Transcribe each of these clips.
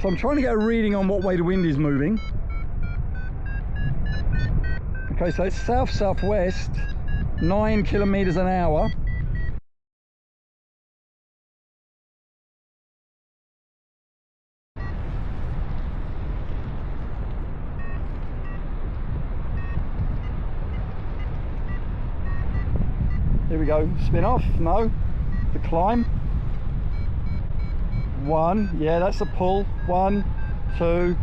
So I'm trying to get a reading on what way the wind is moving. Okay, so it's south-southwest, 9 kilometers an hour. Here we go, spin off, no, the climb. 1, yeah, that's a pull. 1, 2,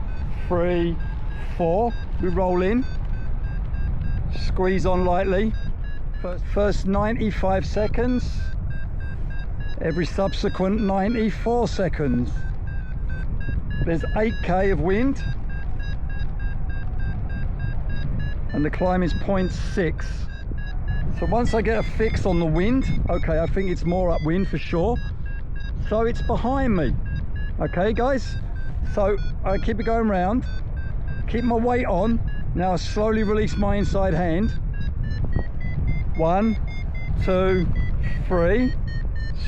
3, 4. We roll in, squeeze on lightly. First 95 seconds, every subsequent 94 seconds. There's 8k of wind, and the climb is 0.6. So once I get a fix on the wind, okay, I think it's more upwind for sure. So it's behind me. Okay, guys. So I keep it going round, keep my weight on. Now I slowly release my inside hand. 1, 2, 3.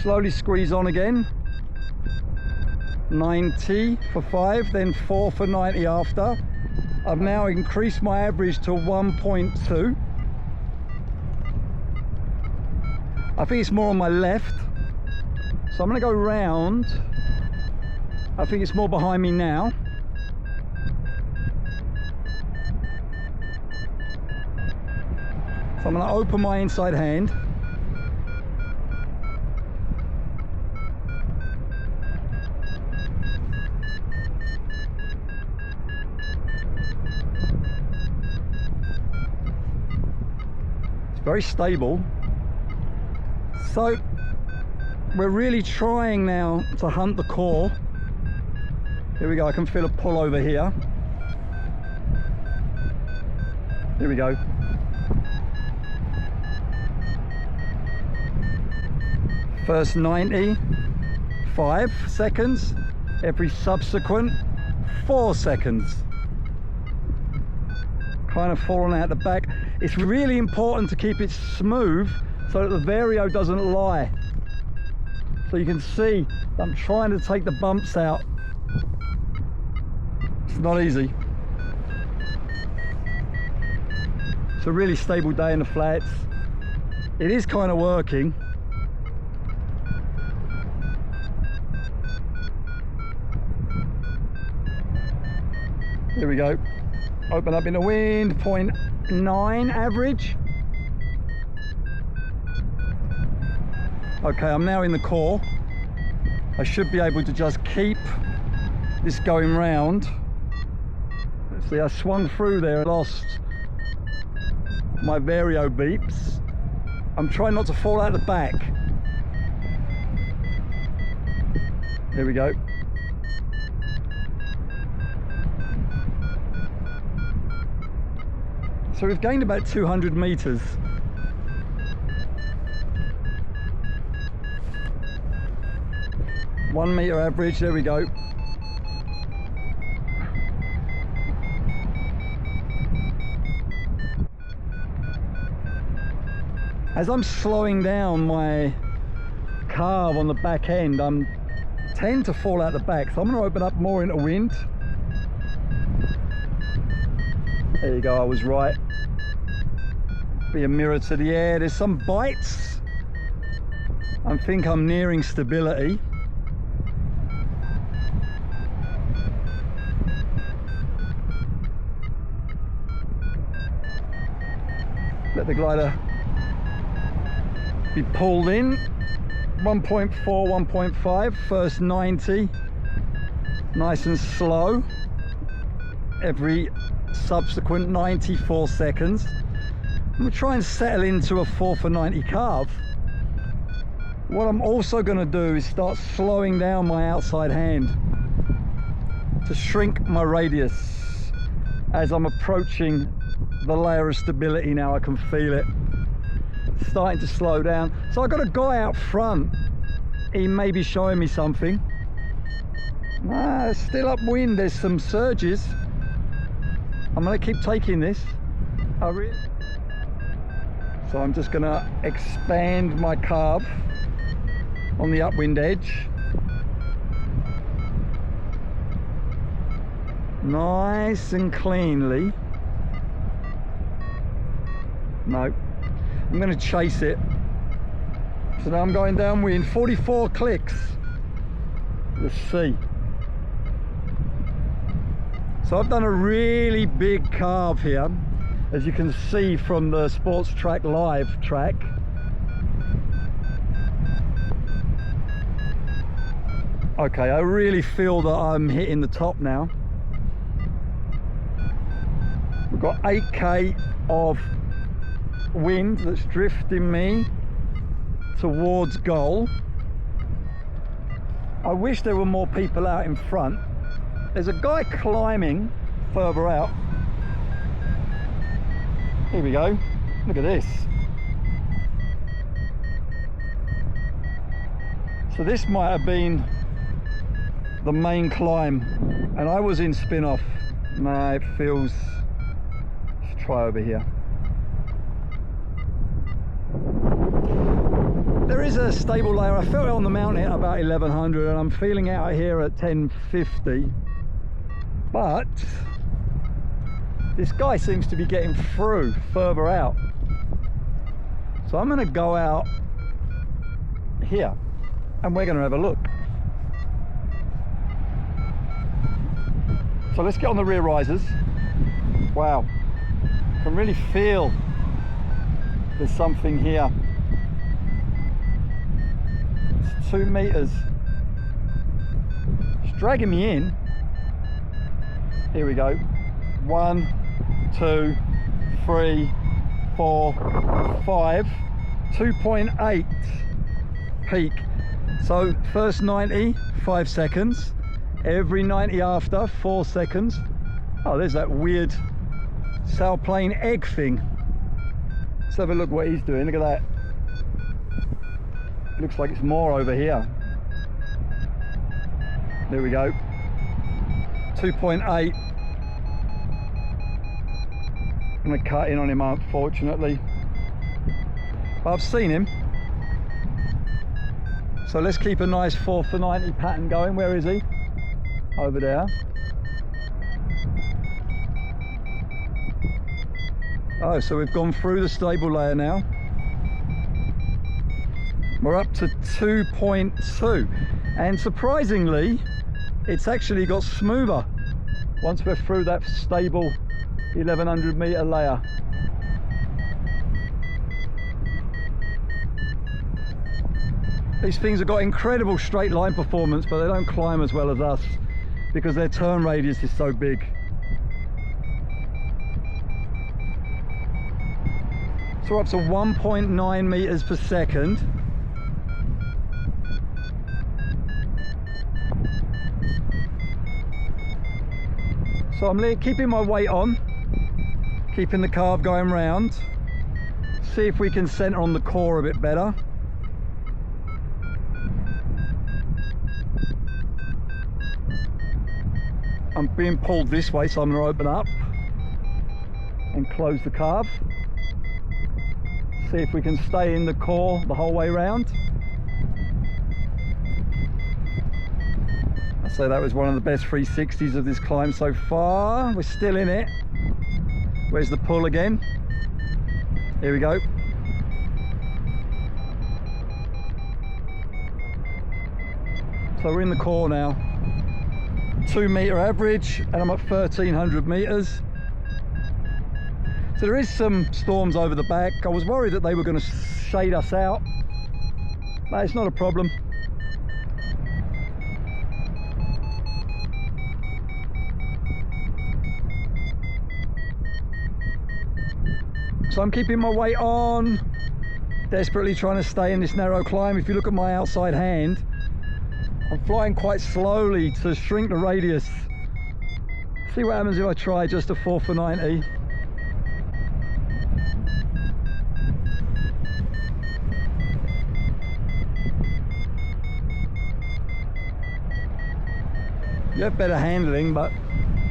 Slowly squeeze on again. 90 for 5, then 4 for 90 after. I've now increased my average to 1.2. I think it's more on my left, so I'm going to go round. I think it's more behind me now. So I'm going to open my inside hand. It's very stable. So we're really trying now to hunt the core. Here we go, I can feel a pull over here. Here we go. First 95 seconds, every subsequent 4 seconds. Kind of falling out the back. It's really important to keep it smooth so that the vario doesn't lie. So you can see I'm trying to take the bumps out. It's not easy. It's a really stable day in the flats. It is kind of working. Here we go. Open up in the wind, 0.9 average. Okay, I'm now in the core. I should be able to just keep this going round. See, I swung through there and lost my vario beeps. I'm trying not to fall out the back. Here we go. So we've gained about 200 meters. One meter average, there we go. As I'm slowing down my carve on the back end, I tend to fall out the back, so I'm going to open up more into wind. There you go, I was right. Be a mirror to the air. There's some bites. I think I'm nearing stability. Let the glider be pulled in. 1.4, 1.5, first 90, nice and slow. Every subsequent 94 seconds. I'm going to try and settle into a 4 for 90 carve. What I'm also going to do is start slowing down my outside hand to shrink my radius as I'm approaching the layer of stability. Now I can feel it starting to slow down. So I've got a guy out front, he may be showing me something. Still upwind, there's some surges. I'm going to keep taking this. So I'm just going to expand my carve on the upwind edge. nice and cleanly. No, I'm going to chase it. So now I'm going downwind, 44 clicks. Let's see. So I've done a really big carve here, as you can see from the Sports Track Live track. Okay, I really feel that I'm hitting the top now. We've got 8k of wind that's drifting me towards goal. I wish there were more people out in front. There's a guy climbing further out. Here we go. Look at this. So this might have been the main climb, and I was in spin off. Nah, it feels. Let's try over here. There is a stable layer. I felt it on the mountain at about 1100, and I'm feeling it out here at 1050. But this guy seems to be getting through further out. So I'm going to go out here, and we're going to have a look. So let's get on the rear risers. Wow, I can really feel there's something here. It's 2 meters. It's dragging me in. Here we go. 1, 2, 3, 4, 5. 2.8 peak. So first 90, 5 seconds. Every 90 after, 4 seconds. Oh, there's that weird sailplane egg thing. Let's have a look what he's doing. Look at that. Looks like it's more over here. There we go. 2.8. I'm going to cut in on him, unfortunately. But I've seen him. So let's keep a nice 4 for 90 pattern going. Where is he? Over there. Oh, so we've gone through the stable layer now. We're up to 2.2, and surprisingly it's actually got smoother once we're through that stable 1100 meter layer. These things have got incredible straight line performance, but they don't climb as well as us because their turn radius is so big. So we're up to 1.9 meters per second. So I'm keeping my weight on, keeping the carve going round. See if we can center on the core a bit better. I'm being pulled this way, so I'm going to open up and close the carve. See if we can stay in the core the whole way round. I'd say that was one of the best 360s of this climb so far. We're still in it. Where's the pull again? Here we go. So we're in the core now. 2 meter average, and I'm at 1300 meters. So there is some storms over the back. I was worried that they were going to shade us out, but it's not a problem. So I'm keeping my weight on, desperately trying to stay in this narrow climb. If you look at my outside hand, I'm flying quite slowly to shrink the radius. See what happens if I try just a 4 for 90. You have better handling, but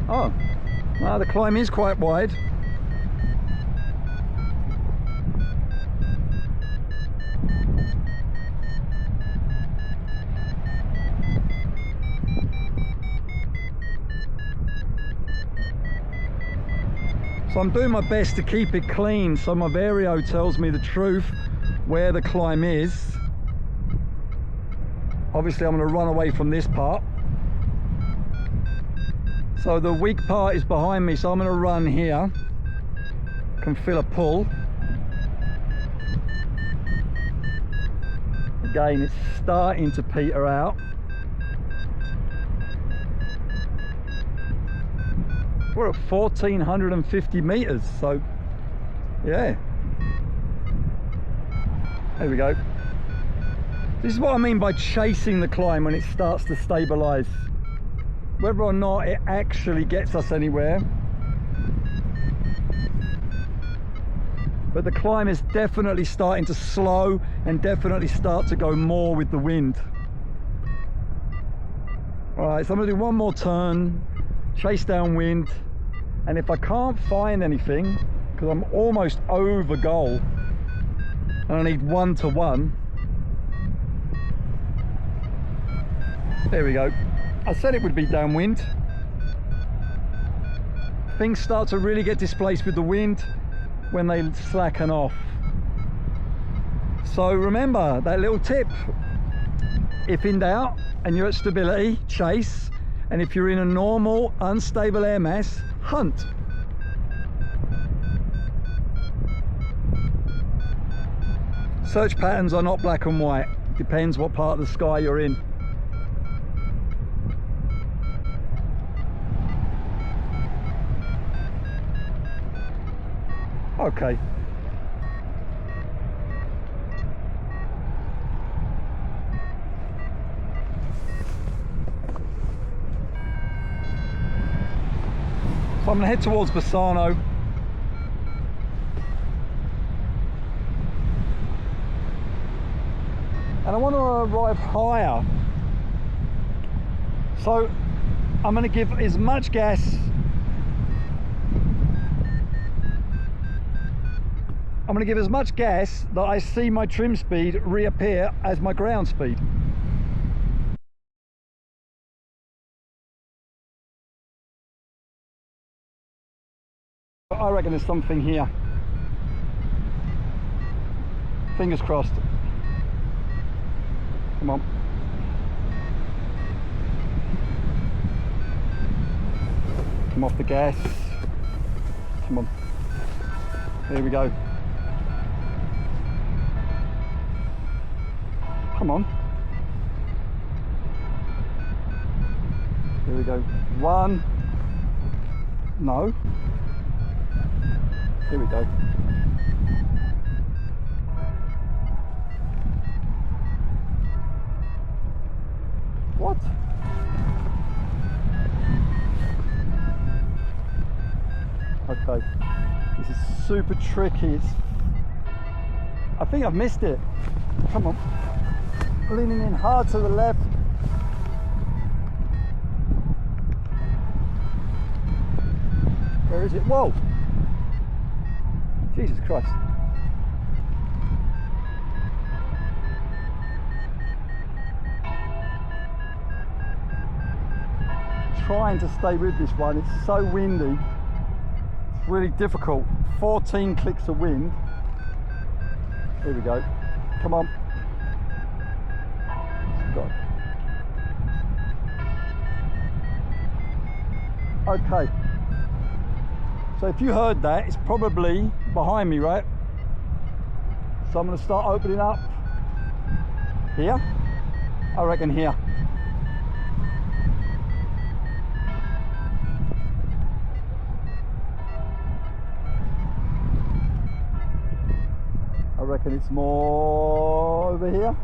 oh, well, the climb is quite wide. So I'm doing my best to keep it clean so my Vario tells me the truth where the climb is. Obviously I'm going to run away from this part. So the weak part is behind me, so I'm going to run here. Can feel a pull. Again, it's starting to peter out. We're at 1450 meters, so yeah. There we go. This is what I mean by chasing the climb when it starts to stabilize. Whether or not it actually gets us anywhere, but the climb is definitely starting to slow and definitely start to go more with the wind. All right, so I'm gonna do one more turn, chase downwind, and if I can't find anything, because I'm almost over goal and I need 1 to 1, there we go. I said it would be downwind. Things start to really get displaced with the wind when they slacken off. So remember that little tip: if in doubt and you're at stability, chase, and if you're in a normal unstable air mass, hunt. Search patterns are not black and white, depends what part of the sky you're in. Okay. So I'm going to head towards Bassano. And I want to arrive higher. So I'm going to give as much gas. I'm going to give as much gas that I see my trim speed reappear as my ground speed. I reckon there's something here. Fingers crossed. Come on. Come off the gas. Come on. Here we go. Come on. Here we go. 1. No. Here we go. What? Okay. This is super tricky. I think I've missed it. Come on. Leaning in hard to the left. Where is it? Whoa! Jesus Christ. Trying to stay with this one, it's so windy. It's really difficult. 14 clicks of wind. Here we go. Come on. God. Okay. So if you heard that, it's probably behind me, right? So I'm going to start opening up here. I reckon here. I reckon it's more over here.